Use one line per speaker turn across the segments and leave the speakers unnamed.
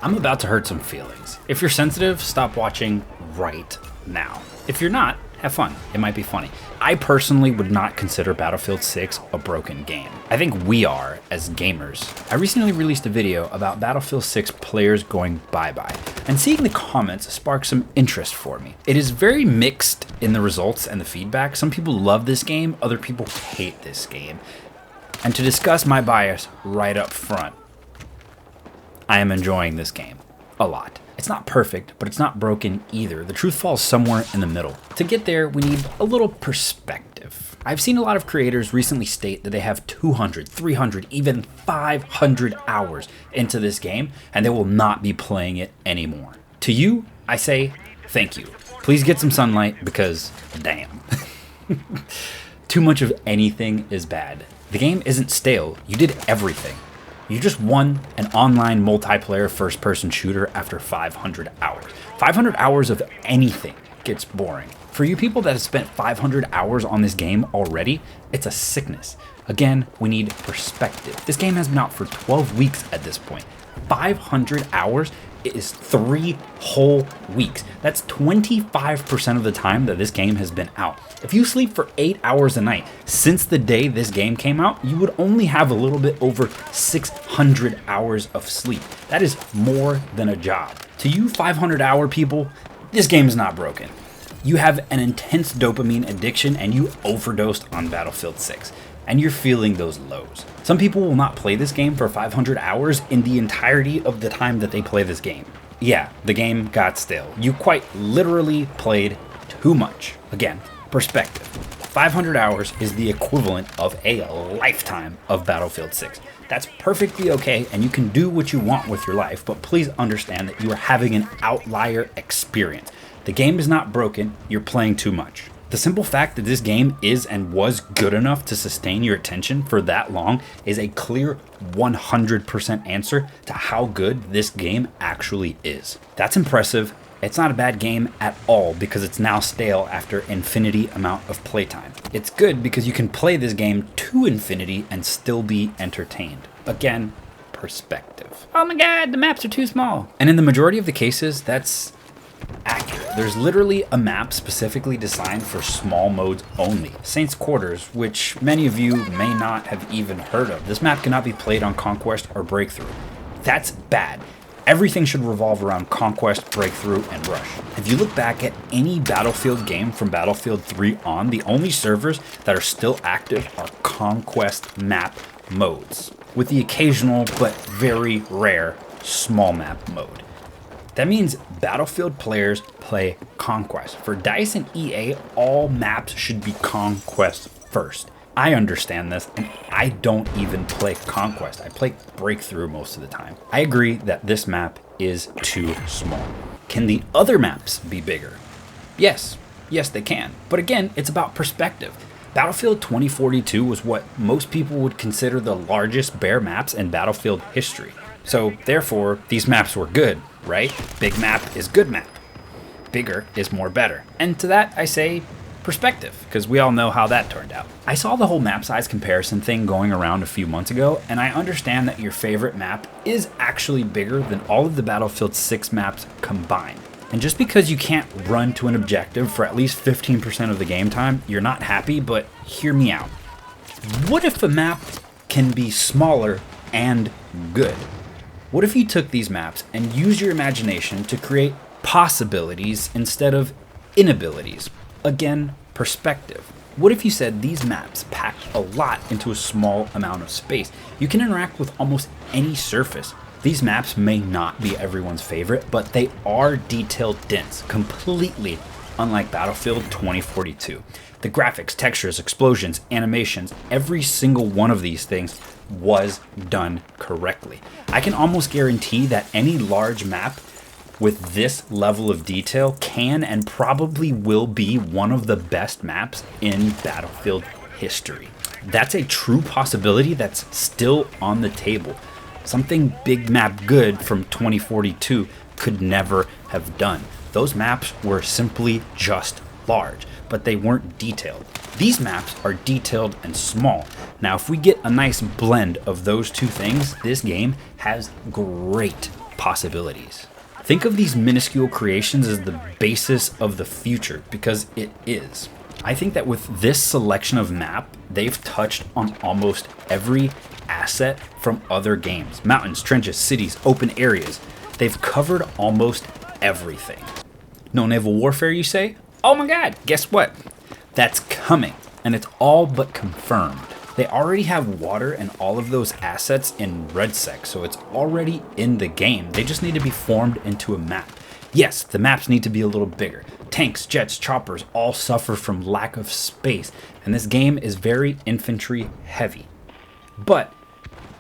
I'm about to hurt some feelings. If you're sensitive, stop watching right now. If you're not, have fun. It might be funny. I personally would not consider Battlefield 6 a broken game. I think we are as gamers. I recently released a video about Battlefield 6 players going bye-bye, and seeing the comments sparked some interest for me. It is very mixed in the results and the feedback. Some people love this game, other people hate this game. And to discuss my bias right up front, I am enjoying this game a lot. It's not perfect, but it's not broken either. The truth falls somewhere in the middle. To get there, we need a little perspective. I've seen a lot of creators recently state that they have 200, 300, even 500 hours into this game, and they will not be playing it anymore. To you, I say thank you. Please get some sunlight because damn. Too much of anything is bad. The game isn't stale. You did everything. You just won an online multiplayer first-person shooter after 500 hours. 500 hours of anything gets boring. For you people that have spent 500 hours on this game already, it's a sickness. Again, we need perspective. This game has been out for 12 weeks at this point. 500 hours is 3 whole weeks. That's 25% of the time that this game has been out. If you sleep for 8 hours a night since the day this game came out, you would only have a little bit over 600 hours of sleep. That is more than a job. To you 500-hour people, this game is not broken. You have an intense dopamine addiction and you overdosed on Battlefield 6. And you're feeling those lows. Some people will not play this game for 500 hours in the entirety of the time that they play this game. Yeah, the game got stale. You quite literally played too much. Again, perspective. 500 hours is the equivalent of a lifetime of Battlefield 6. That's perfectly okay, and you can do what you want with your life, but please understand that you are having an outlier experience. The game is not broken, you're playing too much. The simple fact that this game is and was good enough to sustain your attention for that long is a clear 100% answer to how good this game actually is. That's impressive. It's not a bad game at all because it's now stale after infinity amount of playtime. It's good because you can play this game to infinity and still be entertained. Again, perspective. Oh my god, the maps are too small. And in the majority of the cases, that's accurate. There's literally a map specifically designed for small modes only. Saints Quarters, which many of you may not have even heard of. This map cannot be played on Conquest or Breakthrough. That's bad. Everything should revolve around Conquest, Breakthrough, and Rush. If you look back at any Battlefield game from Battlefield 3 on, the only servers that are still active are Conquest map modes, with the occasional but very rare small map mode. That means Battlefield players play Conquest. For DICE and EA, all maps should be Conquest first. I understand this, and I don't even play Conquest. I play Breakthrough most of the time. I agree that this map is too small. Can the other maps be bigger? Yes, they can. But again, it's about perspective. Battlefield 2042 was what most people would consider the largest bare maps in Battlefield history. So therefore, these maps were good, right? Big map is good map. Bigger is more better. And to that I say perspective, because we all know how that turned out. I saw the whole map size comparison thing going around a few months ago, and I understand that your favorite map is actually bigger than all of the Battlefield 6 maps combined. And just because you can't run to an objective for at least 15% of the game time, you're not happy, but hear me out. What if a map can be smaller and good? What if you took these maps and used your imagination to create possibilities instead of inabilities? Again, perspective. What if you said these maps pack a lot into a small amount of space? You can interact with almost any surface. These maps may not be everyone's favorite, but they are detail dense, completely unlike Battlefield 2042. The graphics, textures, explosions, animations, every single one of these things was done correctly. I can almost guarantee that any large map with this level of detail can and probably will be one of the best maps in Battlefield history. That's a true possibility that's still on the table. Something big map good from 2042 could never have done. Those maps were simply just large, but they weren't detailed. These maps are detailed and small. Now, if we get a nice blend of those two things, this game has great possibilities. Think of these minuscule creations as the basis of the future, because it is. I think that with this selection of map, they've touched on almost every asset from other games. Mountains, trenches, cities, open areas. They've covered almost everything. No naval warfare, you say? Oh my god, guess what? That's coming, and it's all but confirmed. They already have water and all of those assets in RedSec, so it's already in the game. They just need to be formed into a map. Yes, the maps need to be a little bigger. Tanks, jets, choppers all suffer from lack of space, and this game is very infantry heavy. But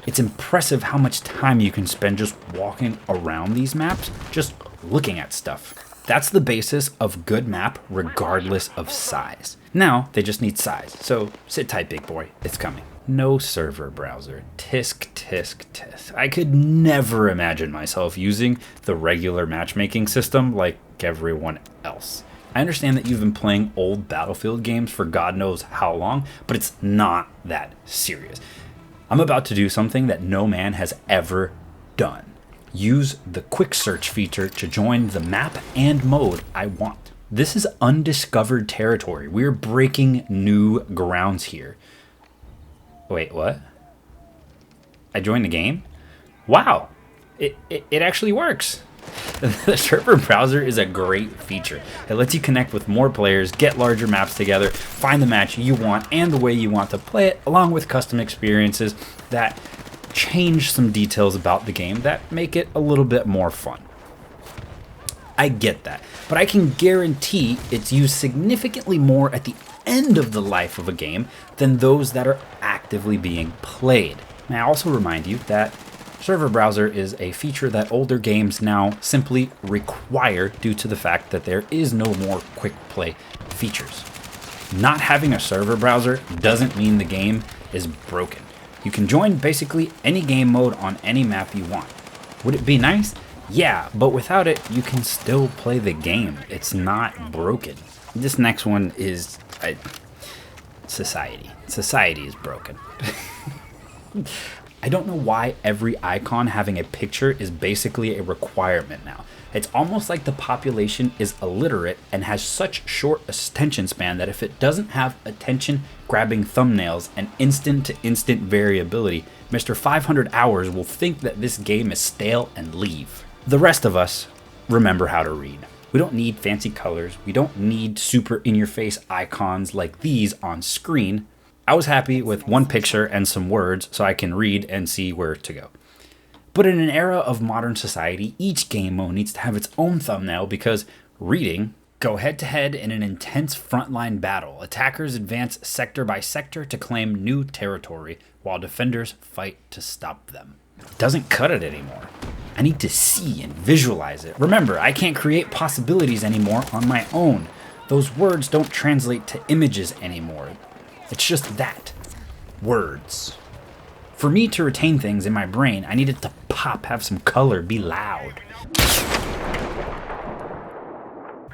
it's impressive how much time you can spend just walking around these maps, just looking at stuff. That's the basis of good map regardless of size. Now, they just need size, so sit tight, big boy, it's coming. No server browser. Tisk, tisk, tisk. I could never imagine myself using the regular matchmaking system like everyone else. I understand that you've been playing old Battlefield games for God knows how long, but it's not that serious. I'm about to do something that no man has ever done. Use the quick search feature to join the map and mode I want. This is undiscovered territory. We're breaking new grounds here. Wait, what? I joined the game? Wow, it actually works. The server browser is a great feature. It lets you connect with more players, get larger maps together, find the match you want and the way you want to play it, along with custom experiences that change some details about the game that make it a little bit more fun. I get that, but I can guarantee it's used significantly more at the end of the life of a game than those that are actively being played. And I also remind you that server browser is a feature that older games now simply require due to the fact that there is no more quick play features. Not having a server browser doesn't mean the game is broken. You can join basically any game mode on any map you want. Would it be nice? Yeah, but without it, you can still play the game. It's not broken. This next one is society. Society is broken. I don't know why every icon having a picture is basically a requirement now. It's almost like the population is illiterate and has such short attention span that if it doesn't have attention-grabbing thumbnails and instant-to-instant variability, Mr. 500 Hours will think that this game is stale and leave. The rest of us remember how to read. We don't need fancy colors. We don't need super in-your-face icons like these on screen. I was happy with one picture and some words so I can read and see where to go. But in an era of modern society, each game mode needs to have its own thumbnail because reading go head-to-head in an intense frontline battle. Attackers advance sector by sector to claim new territory, while defenders fight to stop them. Doesn't cut it anymore. I need to see and visualize it. Remember, I can't create possibilities anymore on my own. Those words don't translate to images anymore. It's just that. Words. For me to retain things in my brain, I need it to pop, have some color, be loud.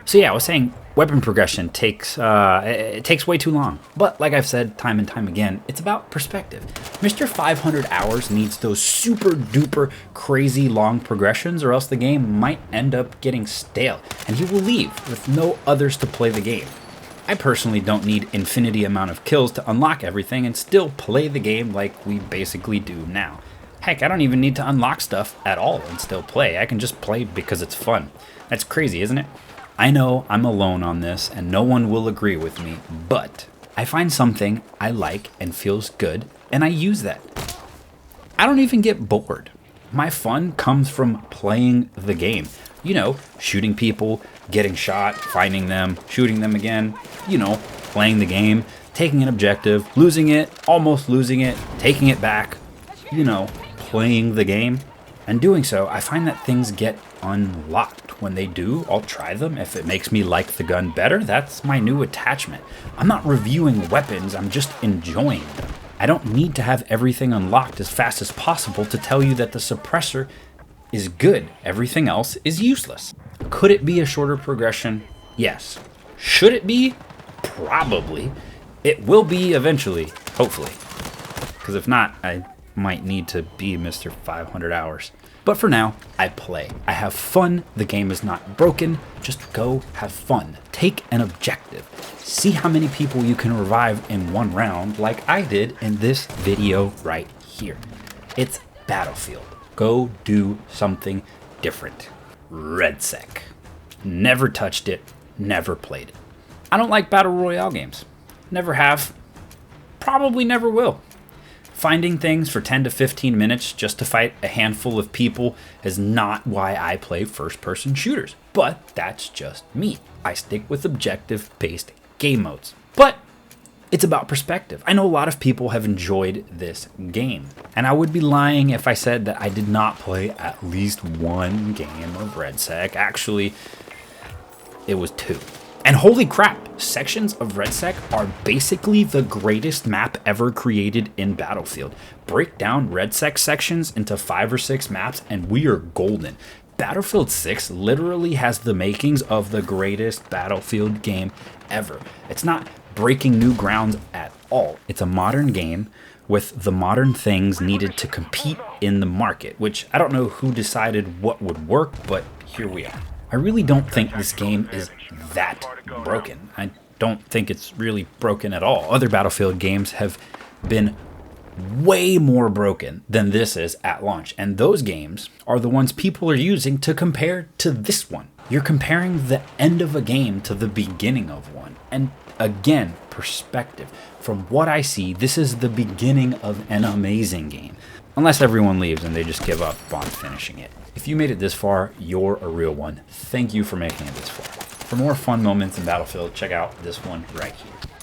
So yeah, I was saying weapon progression takes way too long. But like I've said time and time again, it's about perspective. Mr. 500 Hours needs those super duper crazy long progressions or else the game might end up getting stale and he will leave with no others to play the game. I personally don't need infinity amount of kills to unlock everything and still play the game like we basically do now. Heck, I don't even need to unlock stuff at all and still play. I can just play because it's fun. That's crazy, isn't it? I know I'm alone on this and no one will agree with me, but I find something I like and feels good and I use that. I don't even get bored. My fun comes from playing the game. You know, shooting people, getting shot, finding them, shooting them again. You know, playing the game, taking an objective, losing it, almost losing it, taking it back. You know, playing the game. And doing so, I find that things get unlocked. When they do, I'll try them. If it makes me like the gun better, that's my new attachment. I'm not reviewing weapons, I'm just enjoying them. I don't need to have everything unlocked as fast as possible to tell you that the suppressor is good. Everything else is useless. Could it be a shorter progression? Yes. Should it be? Probably. It will be eventually, hopefully. Because if not, I might need to be Mr. 500 Hours. But for now, I play. I have fun. The game is not broken. Just go have fun. Take an objective. See how many people you can revive in one round like I did in this video right here. It's Battlefield. Go do something different. RedSec. Never touched it. Never played it. I don't like Battle Royale games. Never have. Probably never will. Finding things for 10 to 15 minutes just to fight a handful of people is not why I play first-person shooters. But that's just me. I stick with objective-based game modes. But it's about perspective. I know a lot of people have enjoyed this game, and I would be lying if I said that I did not play at least one game of RedSec. Actually, it was 2. And holy crap, sections of RedSec are basically the greatest map ever created in Battlefield. Break down RedSec sections into 5 or 6 maps and we are golden. Battlefield 6 literally has the makings of the greatest Battlefield game ever. It's not breaking new grounds at all. It's a modern game with the modern things needed to compete in the market, which I don't know who decided what would work, but here we are. I really don't think this game is that broken. I don't think it's really broken at all. Other Battlefield games have been way more broken than this is at launch, and those games are the ones people are using to compare to this one. You're comparing the end of a game to the beginning of one, and again, perspective. From what I see, this is the beginning of an amazing game. Unless everyone leaves and they just give up on finishing it. If you made it this far, you're a real one. Thank you for making it this far. For more fun moments in Battlefield, check out this one right here.